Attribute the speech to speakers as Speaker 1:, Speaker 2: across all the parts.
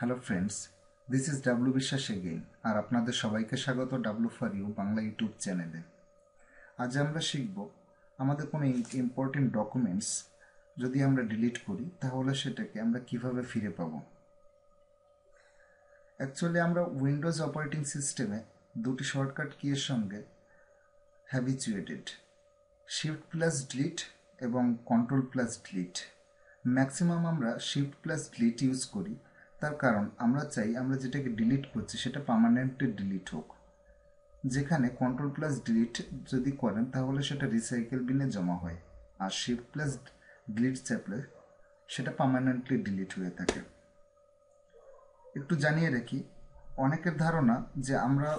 Speaker 1: Hello friends, this is W Biswas again. আর আপনাদের সবাইকে স্বাগত W for you Bangla YouTube চ্যানেলে। আজ আমরা শিখব আমাদের কোনো ইম্পর্টেন্ট ডকুমেন্টস যদি আমরা ডিলিট করি তাহলে সেটাকে আমরা কিভাবে ফিরে পাবো। অ্যাকচুয়ালি আমরা উইন্ডোজ অপারেটিং সিস্টেমে দুটি শর্টকাট কিয়ের সঙ্গে হ্যাবিচুয়েটেড, শিফট প্লাস ডিলিট এবং কন্ট্রোল প্লাস ডিলিট। ম্যাক্সিমাম আমরা শিফট প্লাস ডিলিট ইউজ করি, তার কারণ আমরা চাই আমরা যেটাকে ডিলিট করছি সেটা পার্মানেন্টলি ডিলিট হোক। যেখানে কন্ট্রোল প্লাস ডিলিট যদি করেন তাহলে সেটা রিসাইকেল বিনে জমা হয়, আর শিফট প্লাস ডিলিট চাপলে সেটা পার্মানেন্টলি ডিলিট হয়ে থাকে। একটু জানিয়ে রাখি, অনেকের ধারণা যে আমরা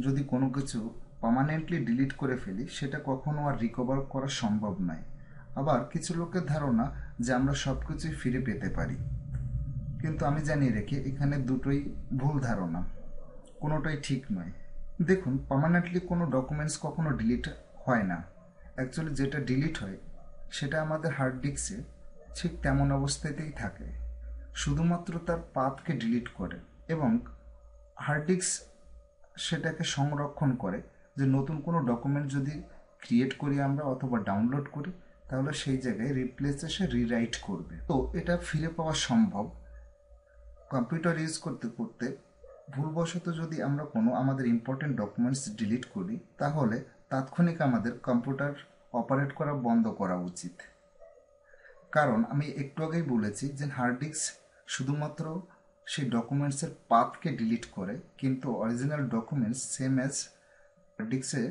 Speaker 1: যদি কোনো কিছু পার্মানেন্টলি ডিলিট করে ফেলি সেটা কখনো আর রিকভার করা সম্ভব নয়। আবার কিছু লোকের ধারণা যে আমরা সব কিছুই ফিরে পেতে পারি, কিন্তু আমি জানিয়ে রেখে এখানে দুটোই ভুল ধারণা, কোনোটাই ঠিক নয়। দেখুন, পার্মানেন্টলি কোনো ডকুমেন্টস কখনো ডিলিট হয় না। অ্যাকচুয়ালি যেটা ডিলিট হয় সেটা আমাদের হার্ড ডিস্কে ঠিক তেমন অবস্থাতেই থাকে, শুধুমাত্র তার পাথকে ডিলিট করে এবং হার্ড ডিস্ক সেটাকে সংরক্ষণ করে যে নতুন কোনো ডকুমেন্ট যদি ক্রিয়েট করি আমরা অথবা ডাউনলোড করি তাহলে সেই জায়গায় রিপ্লেস এসে রিরাইট করবে। তো এটা ফিরে পাওয়া সম্ভব। কম্পিউটার ইউজ করতে করতে ভুলবশত যদি আমরা কোনো আমাদের ইম্পর্টেন্ট ডকুমেন্টস ডিলিট করি তাহলে তাৎক্ষণিক আমাদের কম্পিউটার অপারেট করা বন্ধ করা উচিত। কারণ আমি একটু আগেই বলেছি যে হার্ড ডিস্ক শুধুমাত্র সেই ডকুমেন্টসের পাথকে ডিলিট করে, কিন্তু original documents same as hard ডিস্কে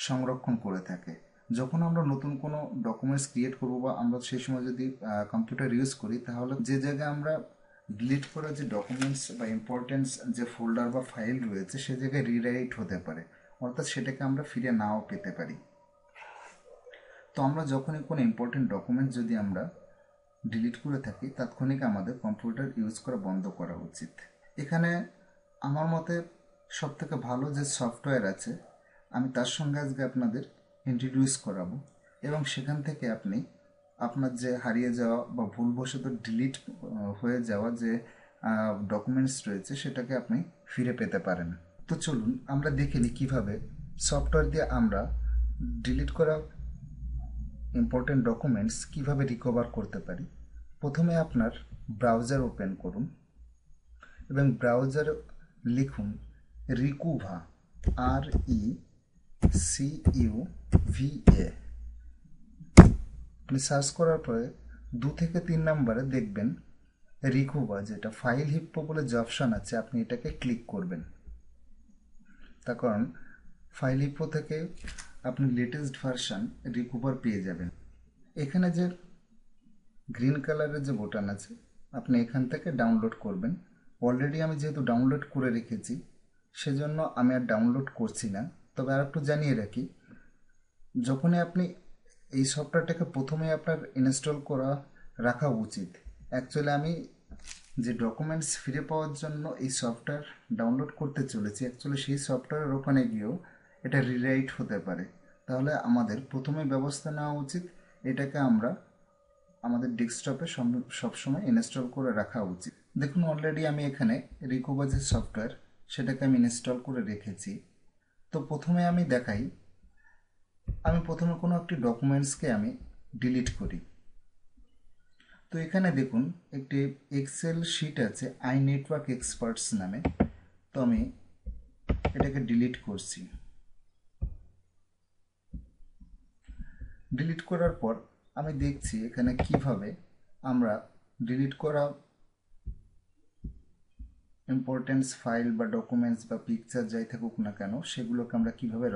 Speaker 1: সংরক্ষণ করে থাকে। যখন আমরা নতুন কোনো ডকুমেন্টস ক্রিয়েট করবো বা আমরা সেই সময় যদি কম্পিউটার ইউজ করি তাহলে যে জায়গায় আমরা ডিলিট করা যে ডকুমেন্টস বা ইম্পর্টেন্স যে ফোল্ডার বা ফাইল রয়েছে সে জায়গায় রিরাইট হতে পারে, অর্থাৎ সেটাকে আমরা ফিরে নাও পেতে পারি। তো আমরা যখনই কোনো ইম্পর্টেন্ট ডকুমেন্ট যদি আমরা ডিলিট করে থাকি তাৎক্ষণিক আমাদের কম্পিউটার ইউজ করা বন্ধ করা উচিত। এখানে আমার মতে সবথেকে ভালো যে সফটওয়্যার আছে আমি তার সঙ্গে আজকে আপনাদের ইন্ট্রোডিউস করাবো, এবং সেখান থেকে আপনি আপনার যে হারিয়ে যাওয়া বা ভুলবশত ডিলিট হয়ে যাওয়া যে ডকুমেন্টস রয়েছে সেটাকে আপনি ফিরে পেতে পারেন। তো চলুন আমরা দেখে নিই কীভাবে সফটওয়্যার দিয়ে আমরা ডিলিট করা ইম্পর্টেন্ট ডকুমেন্টস কিভাবে রিকভার করতে পারি। প্রথমে আপনার ব্রাউজার ওপেন করুন এবং ব্রাউজার লিখুন রিকুভা, RECUVA। আপনি সার্চ করার পরে 2 থেকে 3 নম্বরে দেখবেন রিকুভা, যেটা ফাইল হিপ্পো বলে যে অপশান আছে আপনি এটাকে ক্লিক করবেন। তার কারণ ফাইল হিপ্পো থেকে আপনি লেটেস্ট ভার্সন রিকুভার পেয়ে যাবেন। এখানে যে গ্রিন কালারের যে বোতাম আছে আপনি এখান থেকে ডাউনলোড করবেন। অলরেডি আমি যেহেতু ডাউনলোড করে রেখেছি সেজন্য আমি আর ডাউনলোড করছি না। তবে আর একটু জানিয়ে রাখি, যখনই আপনি এই সফটওয়্যারটাকে প্রথমে আপনার ইনস্টল করা রাখা উচিত। অ্যাকচুয়ালি আমি যে ডকুমেন্টস ফিরে পাওয়ার জন্য এই সফটওয়্যার ডাউনলোড করতে চলেছি, অ্যাকচুয়ালি সেই সফটওয়্যারের ওখানে গিয়েও এটা রিরাইট হতে পারে। তাহলে আমাদের প্রথমে ব্যবস্থা নেওয়া উচিত এটাকে আমরা আমাদের ডেস্কটপে সবসময় ইনস্টল করে রাখা উচিত। দেখুন, অলরেডি আমি এখানে রিকোভা যে সফটওয়্যার সেটাকে আমি ইনস্টল করে রেখেছি। তো প্রথমে আমি দেখাই, আমি প্রথমে কোনো একটি ডকুমেন্টসকে আমি ডিলিট করি। তো এখানে দেখুন একটি এক্সেল শিট আছে আই নেটওয়ার্ক এক্সপার্টস নামে। তো আমি এটাকে ডিলিট করছি। ডিলিট করার পর আমি দেখছি এখানে কিভাবে আমরা ডিলিট করা ইম্পর্টেন্স ফাইল বা ডকুমেন্টস বা পিকচার যাই থাকুক না কেন সেগুলোকে আমরা কিভাবে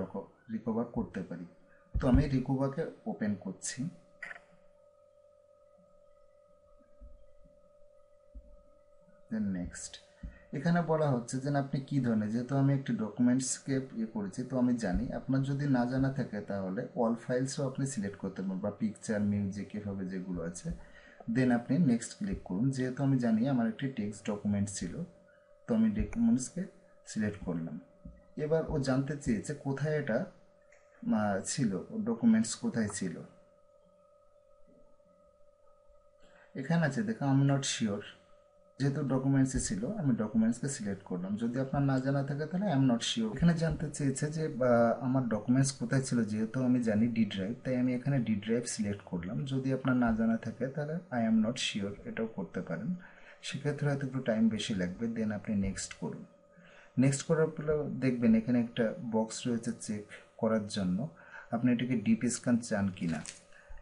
Speaker 1: রিকভার করতে পারি। তো আমি রিকভারকে ওপেন করছি। Then next. এখানে বলা হচ্ছে যে আপনি কি ধরনের, যেহেতু আমি একটি ডকুমেন্টসকে করেছি তো আমি জানি। আপনার যদি না জানা থাকে তাহলে অল ফাইলসও আপনি সিলেক্ট করতে পারেন, বা পিকচার, মিউজিক, এভাবে যেগুলো আছে। দেন আপনি নেক্সট ক্লিক করুন। যেহেতু আমি জানি আমার একটি টেক্সট ডকুমেন্ট ছিল তো আমি ডকুমেন্টসকে সিলেক্ট করলাম। এবার ও জানতে চেয়েছে কোথায় এটা ছিল, ডকুমেন্টস কোথায় ছিল। এখানে আছে দেখো আই এম নট শিওর। যেহেতু ডকুমেন্টসে ছিল আমি ডকুমেন্টসকে সিলেক্ট করলাম। যদি আপনার না জানা থাকে তাহলে আই এম নট শিওর। এখানে জানতে চেয়েছে যে আমার ডকুমেন্টস কোথায় ছিল, যেহেতু আমি জানি ডি ড্রাইভ, তাই আমি এখানে ডি ড্রাইভ সিলেক্ট করলাম। যদি আপনার না জানা থাকে তাহলে আই এম নট শিওর এটাও করতে পারেন, সেক্ষেত্রে হয়তো একটু টাইম বেশি লাগবে। দেন আপনি নেক্সট করুন। নেক্সট করার পরে দেখবেন এখানে একটা বক্স রয়েছে চেক করার জন্য আপনি এটাকে ডিপ স্ক্যান চান কি না।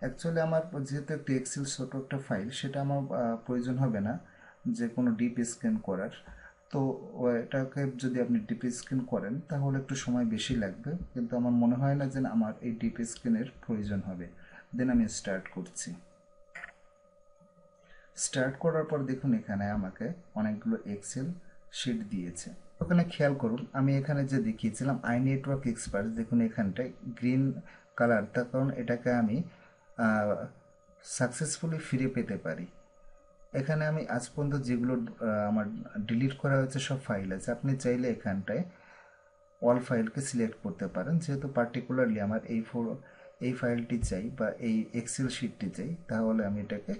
Speaker 1: অ্যাকচুয়ালি আমার যেহেতু একটু এক্সেল ছোটো একটা ফাইল, সেটা আমার প্রয়োজন হবে না যে কোনো ডিপ স্ক্যান করার। তো এটাকে যদি আপনি ডিপ স্ক্যান করেন তাহলে একটু সময় বেশি লাগবে, কিন্তু আমার মনে হয় না যে আমার এই ডিপ স্ক্যানের প্রয়োজন হবে। দেন আমি স্টার্ট করছি। স্টার্ট করার পর দেখুন এখানে আমাকে অনেকগুলো এক্সেল শিট দিয়েছে। ওখানে খেয়াল করুন আমি এখানে যে দেখিয়েছিলাম আই নেটওয়ার্ক এক্সপার্ট, দেখুন এখানটায় গ্রিন কালার, তার কারণ এটাকে আমি সাকসেসফুলি ফিরে পেতে পারি। এখানে আমি আজ পর্যন্ত যেগুলো আমার ডিলিট করা হয়েছে সব ফাইল আছে। আপনি চাইলে এখানটায় অল ফাইলকে সিলেক্ট করতে পারেন। যেহেতু পার্টিকুলারলি আমার এই ফাইলটি চাই বা এই এক্সেল শিটটি চাই, তাহলে আমি এটাকে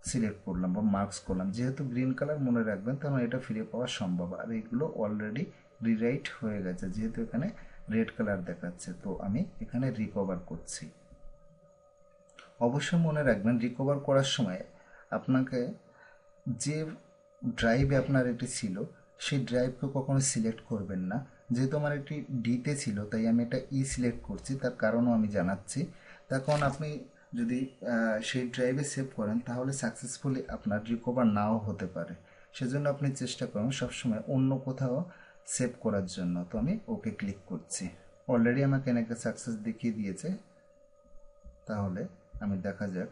Speaker 1: সিলেক্ট করলাম বা মার্কস করলাম। যেহেতু গ্রিন কালার মনে রাখবেন, তাহলে এটা ফিরে পাওয়া সম্ভব। আর এগুলো অলরেডি রিরাইট হয়ে গেছে, যেহেতু এখানে রেড কালার দেখাচ্ছে, তো আমি এখানে রিকভার করছি। অবশ্যই মনে রাখবেন রিকভার করার সময় আপনাকে যে ড্রাইভে আপনার এটি ছিল সেই ড্রাইভকে কখনো সিলেক্ট করবেন না। যেহেতু আমার এটি ডিতে ছিল তাই আমি এটা সিলেক্ট করছি, তার কারণও আমি জানাচ্ছি। তার কারণ আপনি যদি সেই ড্রাইভে সেভ করেন তাহলে সাকসেসফুলি আপনার রিকভার নাও হতে পারে। সেজন্য আপনি চেষ্টা করুন সবসময় অন্য কোথাও সেভ করার জন্য। তো আমি ওকে ক্লিক করছি। অলরেডি আমাকে এনেকে সাকসেস দেখিয়ে দিয়েছে, তাহলে আমি দেখা যাক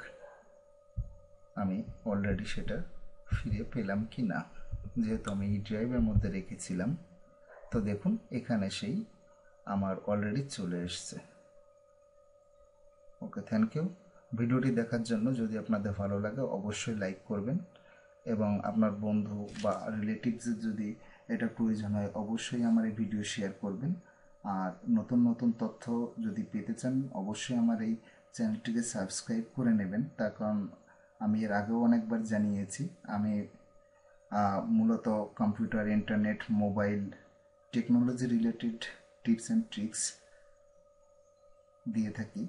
Speaker 1: আমি অলরেডি সেটা ফিরে পেলাম কি না। যেহেতু আমি এই ড্রাইভের মধ্যে রেখেছিলাম, তো দেখুন এখানে সেই আমার অলরেডি চলে এসছে। ওকে, থ্যাংক ইউ ভিডিওটি দেখার জন্য। যদি আপনাদের ভালো লাগে অবশ্যই লাইক করবেন, এবং আপনার বন্ধু বা রিলেটিভসের যদি এটা প্রয়োজন হয় অবশ্যই আমার এই ভিডিও শেয়ার করবেন। আর নতুন নতুন তথ্য যদি পেতে চান অবশ্যই আমার এই চ্যানেলটিকে সাবস্ক্রাইব করে নেবেন। তার কারণ আমি এর আগেও অনেকবার জানিয়েছি আমি মূলত computer, internet, mobile, technology related tips and tricks দিয়ে থাকি।